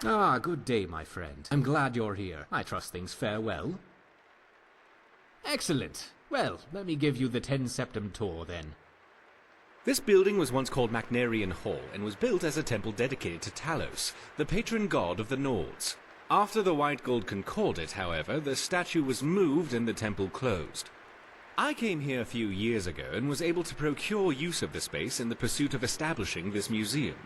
Ah, good day, my friend. I'm glad you're here. I trust things fare well. Excellent. Well, let me give you the 10 Septem tour, then. This building was once called Macnarian Hall and was built as a temple dedicated to Talos, the patron god of the Nords. After the White Gold Concordat, however, the statue was moved and the temple closed. I came here a few years ago and was able to procure use of the space in the pursuit of establishing this museum.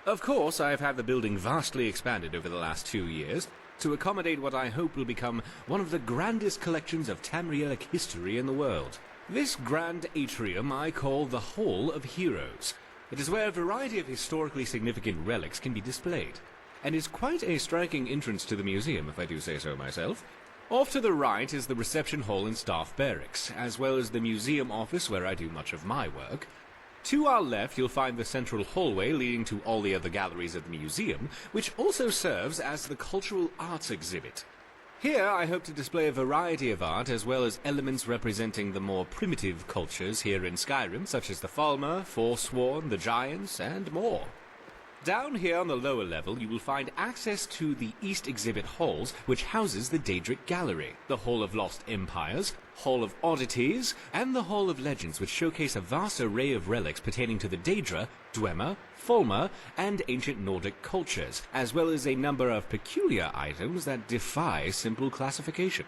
Of course, I have had the building vastly expanded over the last 2 years to accommodate what I hope will become one of the grandest collections of Tamrielic history in the world. This grand atrium I call the Hall of Heroes. It is where a variety of historically significant relics can be displayed, and is quite a striking entrance to the museum, if I do say so myself. Off to the right is the reception hall and staff barracks, as well as the museum office where I do much of my work. To our left you'll find the central hallway leading to all the other galleries of the museum, which also serves as the cultural arts exhibit. Here I hope to display a variety of art as well as elements representing the more primitive cultures here in Skyrim, such as the Falmer, Forsworn, the Giants, and more. Down here on the lower level you will find access to the East Exhibit Halls, which houses the Daedric Gallery, the Hall of Lost Empires, Hall of Oddities, and the Hall of Legends, which showcase a vast array of relics pertaining to the Daedra, Dwemer, Falmer, and ancient Nordic cultures, as well as a number of peculiar items that defy simple classification.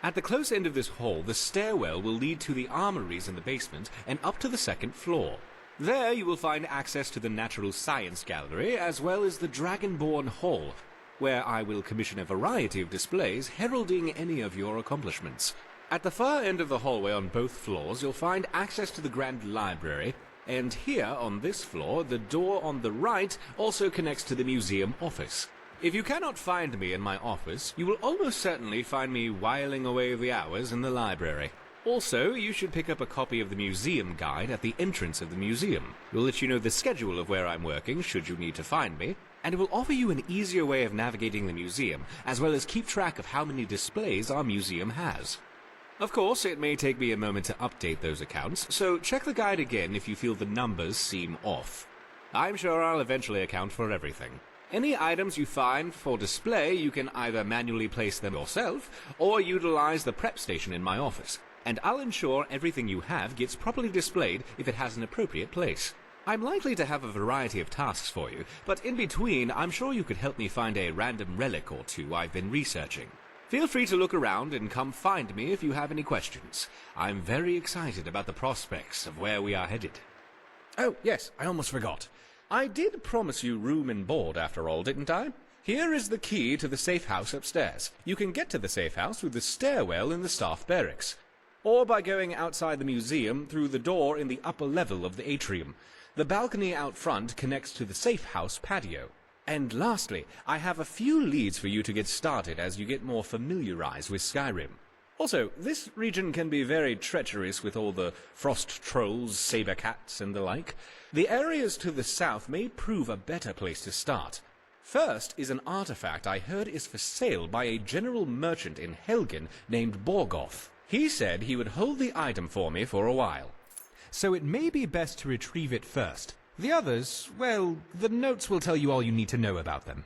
At the close end of this hall, the stairwell will lead to the armories in the basement and up to the second floor. There you will find access to the Natural Science Gallery, as well as the Dragonborn Hall, where I will commission a variety of displays heralding any of your accomplishments. At the far end of the hallway on both floors you'll find access to the Grand Library, and here on this floor the door on the right also connects to the museum office. If you cannot find me in my office, you will almost certainly find me whiling away the hours in the library. Also, you should pick up a copy of the museum guide at the entrance of the museum. It will let you know the schedule of where I'm working should you need to find me, and it will offer you an easier way of navigating the museum, as well as keep track of how many displays our museum has. Of course, it may take me a moment to update those accounts, so check the guide again if you feel the numbers seem off. I'm sure I'll eventually account for everything. Any items you find for display, you can either manually place them yourself, or utilize the prep station in my office, and I'll ensure everything you have gets properly displayed if it has an appropriate place. I'm likely to have a variety of tasks for you, but in between I'm sure you could help me find a random relic or two I've been researching. Feel free to look around and come find me if you have any questions. I'm very excited about the prospects of where we are headed. Oh, yes, I almost forgot. I did promise you room and board after all, didn't I? Here is the key to the safe house upstairs. You can get to the safe house through the stairwell in the staff barracks, or by going outside the museum through the door in the upper level of the atrium. The balcony out front connects to the safe house patio. And lastly, I have a few leads for you to get started as you get more familiarized with Skyrim. Also, this region can be very treacherous with all the frost trolls, saber cats, and the like. The areas to the south may prove a better place to start. First is an artifact I heard is for sale by a general merchant in Helgen named Borgoth. He said he would hold the item for me for a while. So it may be best to retrieve it first. The others, well, the notes will tell you all you need to know about them.